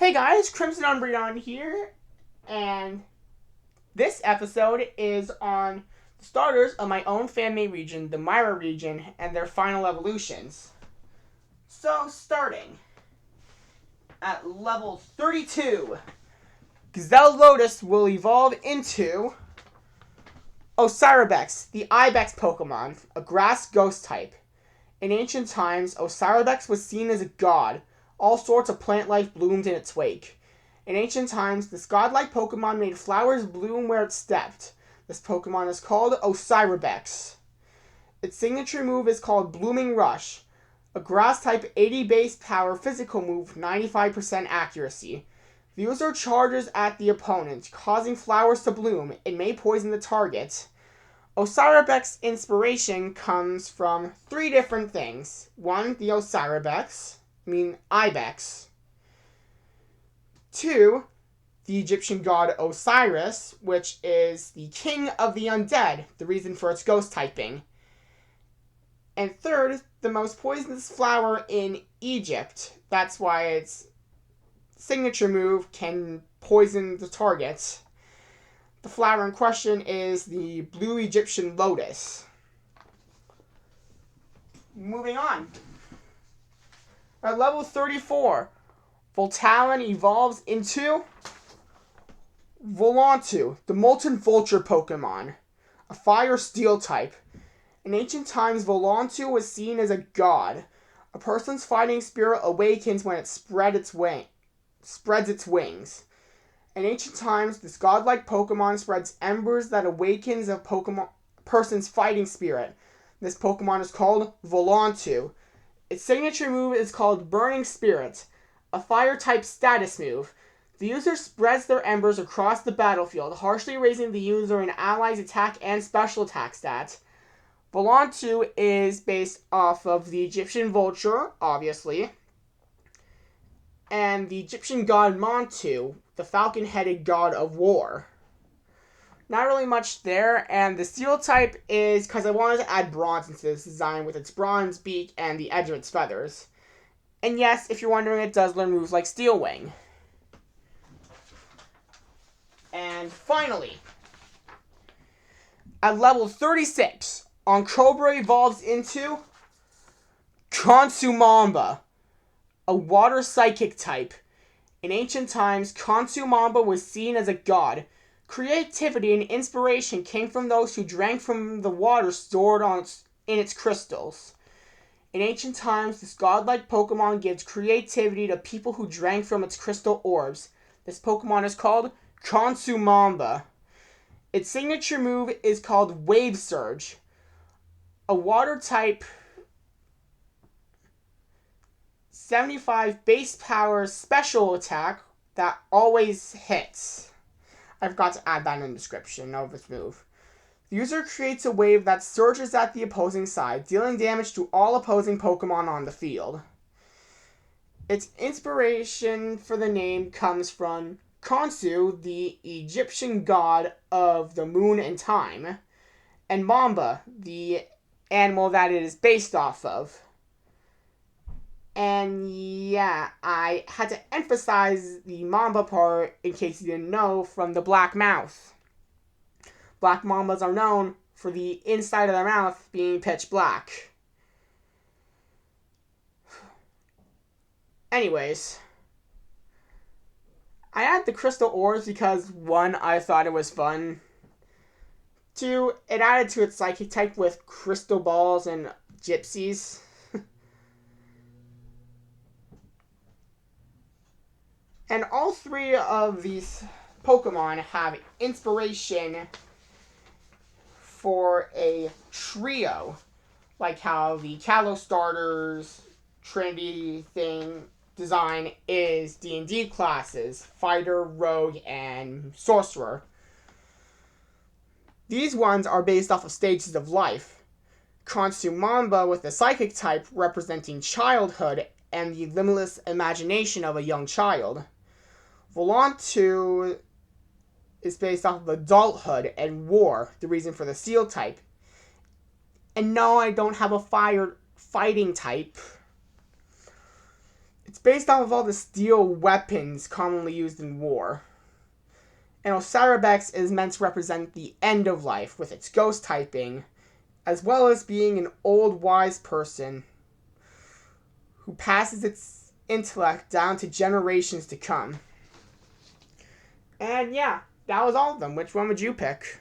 Hey guys, Crimson Umbreon here, and this episode is on the starters of my own fan-made region, the Maira region, and their final evolutions. So, starting at level 32, Gazelle Lotus will evolve into Osiris, the Ibex Pokemon, a grass ghost type. In ancient times, Osiris was seen as a god. All sorts of plant life bloomed in its wake. In ancient times, this godlike Pokemon made flowers bloom where it stepped. This Pokemon is called Osiris. Its signature move is called Blooming Rush, a grass-type 80 base power physical move, 95% accuracy. The user charges at the opponent, causing flowers to bloom. It may poison the target. Osiris inspiration comes from three different things. One, the Ibex. Two, the Egyptian god Osiris, which is the king of the undead, the reason for its ghost typing. And third, the most poisonous flower in Egypt. That's why its signature move can poison the target. The flower in question is the blue Egyptian lotus. Moving on. At level 34, Voltalon evolves into Montu, the Molten Vulture Pokemon, a Fire Steel type. In ancient times, Volontu was seen as a god. A person's fighting spirit awakens when it spreads its wings. In ancient times, this godlike Pokemon spreads embers that awakens a person's fighting spirit. This Pokemon is called Volontu. Its signature move is called Burning Spirit, a fire-type status move. The user spreads their embers across the battlefield, harshly raising the user and allies' attack and special attack stats. Volontu is based off of the Egyptian vulture, obviously, and the Egyptian god Montu, the falcon-headed god of war. Not really much there, and the steel type is because I wanted to add bronze into this design with its bronze beak and the edge of its feathers. And yes, if you're wondering, it does learn moves like Steel Wing. And finally, at level 36, Oncobra evolves into Khonsu, a water psychic type. In ancient times, Khonsu was seen as a god. Creativity and inspiration came from those who drank from the water stored in its crystals. In ancient times, this godlike Pokemon gives creativity to people who drank from its crystal orbs. This Pokemon is called Khonsu. Its signature move is called Wave Surge, a water type 75 base power special attack that always hits. I forgot to add that in the description of its move. The user creates a wave that surges at the opposing side, dealing damage to all opposing Pokemon on the field. Its inspiration for the name comes from Khonsu, the Egyptian god of the moon and time, and Mamba, the animal that it is based off of. And yeah, I had to emphasize the Mamba part in case you didn't know from the black mouth. Black Mambas are known for the inside of their mouth being pitch black. Anyways, I added the crystal orbs because 1, I thought it was fun. 2, it added to its psychic type with crystal balls and gypsies. And all three of these Pokemon have inspiration for a trio, like how the Kalos starters Trinity thing design is D&D classes, Fighter, Rogue, and Sorcerer. These ones are based off of stages of life. Khonsu with the psychic type representing childhood and the limitless imagination of a young child. Volontu is based off of adulthood and war, the reason for the Steel type. And no, I don't have a fire fighting type. It's based off of all the steel weapons commonly used in war. And Osiris is meant to represent the end of life with its ghost typing, as well as being an old wise person who passes its intellect down to generations to come. And yeah, that was all of them. Which one would you pick?